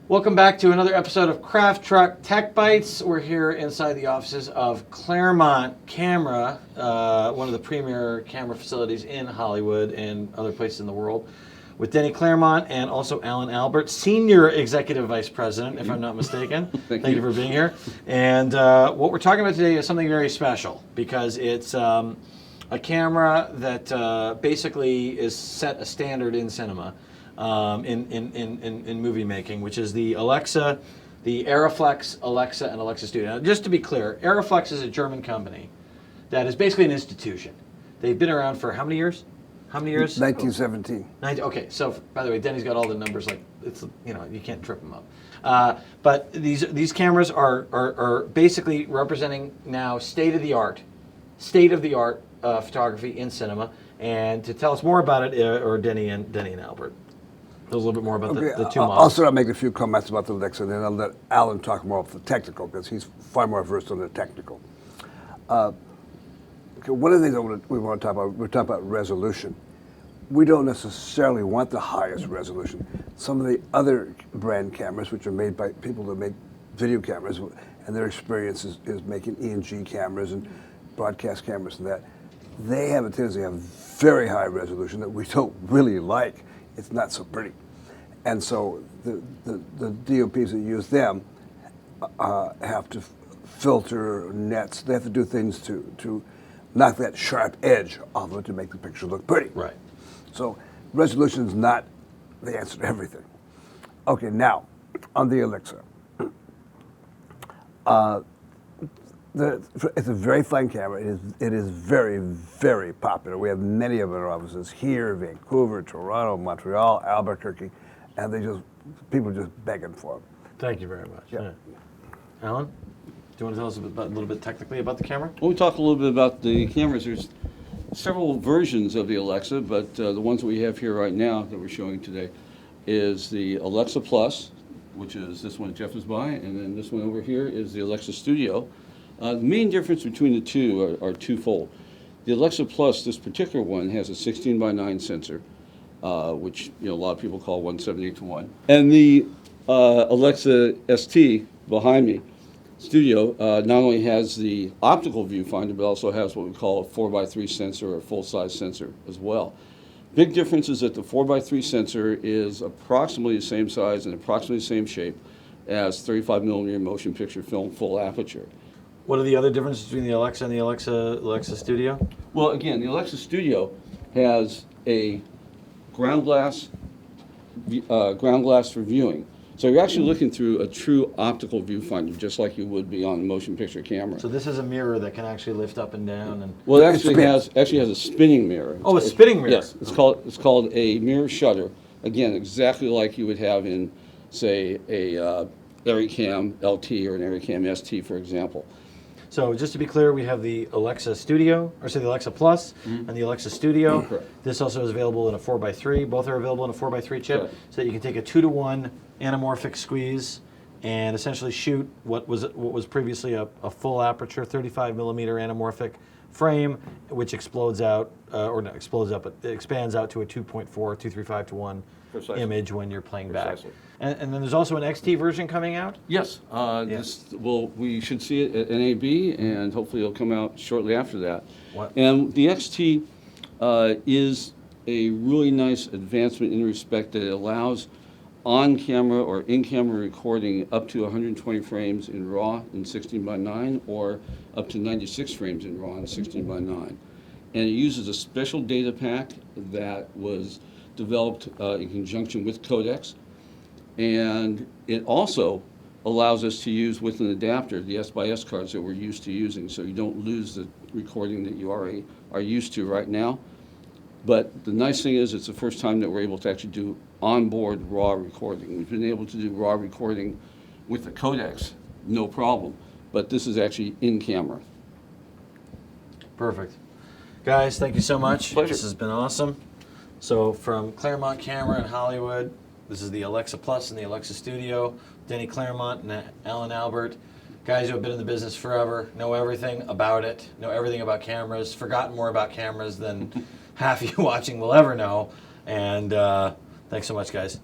Welcome back to another episode of Craft Truck Tech Bites. We're here inside the offices of Clairmont Camera, one of the premier camera facilities in Hollywood and other places in the world, with Denny Clairmont and also Alan Albert, Senior Executive Vice President, if I'm not mistaken. Thank you for being here. And what we're talking about today is something very special because it's a camera that basically is set a standard in cinema. In movie making, which is the Alexa, the Arriflex, Alexa, and Alexa Studio. Now, just to be clear, Arriflex is a German company that is basically an institution. They've been around for how many years? 1917. Okay, so by the way, Denny's got all the numbers, like it's, you know, you can't trip them up. But these cameras are basically representing now state-of-the-art photography in cinema. And to tell us more about it, or Denny and Albert. A little bit more about the two models. I'll start out making a few comments about the Alexa, and then I'll let Alan talk more about the technical, because he's far more versed on the technical. One of the things we want to talk about, we're talking about resolution. We don't necessarily want the highest resolution. Some of the other brand cameras, which are made by people that make video cameras, and their experience is making E&G cameras and broadcast cameras and that, they have a tendency to have very high resolution that we don't really like. It's not so pretty. And so the DOPs that use them have to filter nets. They have to do things to knock that sharp edge off of it to make the picture look pretty. Right. So resolution is not the answer to everything. Okay, now, on the Alexa. It's a very fine camera. It is very, very popular. We have many of our offices here, Vancouver, Toronto, Montreal, Albuquerque, and people are just begging for them. Thank you very much. Yeah. Alan, do you want to tell us a little bit technically about the camera? Well, we talk a little bit about the cameras. There's several versions of the Alexa, but the ones that we have here right now that we're showing today is the Alexa Plus, which is this one Jeff is by, and then this one over here is the Alexa Studio. The main difference between the two are twofold. The Alexa Plus, this particular one, has a 16:9 sensor, which a lot of people call 178:1. And the Alexa ST behind me, Studio, not only has the optical viewfinder, but also has what we call a 4x3 sensor or a full-size sensor as well. Big difference is that the 4x3 sensor is approximately the same size and approximately the same shape as 35mm motion picture film full aperture. What are the other differences between the Alexa and the Alexa Studio? Well, again, the Alexa Studio has a ground glass for viewing. So you're actually looking through a true optical viewfinder, just like you would be on a motion picture camera. So this is a mirror that can actually lift up and down, and well, it actually has a spinning mirror. Oh, a spinning mirror. Yes, it's called a mirror shutter. Again, exactly like you would have in, say, a Arricam LT or an Arricam ST, for example. So just to be clear, we have the Alexa Studio, or say the Alexa Plus, and the Alexa Studio. Correct. This also is available in a 4x3. Both are available in a 4x3 chip, Correct. so that you can take a 2-to-1 anamorphic squeeze and essentially shoot what was previously a full aperture 35mm anamorphic frame, which explodes out, or not explodes out, but it expands out to a 2.4, 235-to-1 Precisely. image when you're playing Precisely. back. And then there's also an XT version coming out? Yes. We should see it at NAB, and hopefully it'll come out shortly after that. What? And the XT is a really nice advancement in respect that it allows on-camera or in-camera recording up to 120 frames in RAW in 16:9, or up to 96 frames in RAW in 16:9. And it uses a special data pack that was developed in conjunction with codecs. And it also allows us to use with an adapter the S/S cards that we're used to using, so you don't lose the recording that you already are used to right now. But the nice thing is it's the first time that we're able to actually do onboard RAW recording. We've been able to do RAW recording with the codecs, no problem, but this is actually in camera. Perfect. Guys, thank you so much. Pleasure. This has been awesome. So from Clairmont Camera in Hollywood, this is the Alexa Plus and the Alexa Studio. Denny Clairmont and Alan Albert. Guys who have been in the business forever, know everything about it, know everything about cameras, forgotten more about cameras than half of you watching will ever know. And thanks so much, guys.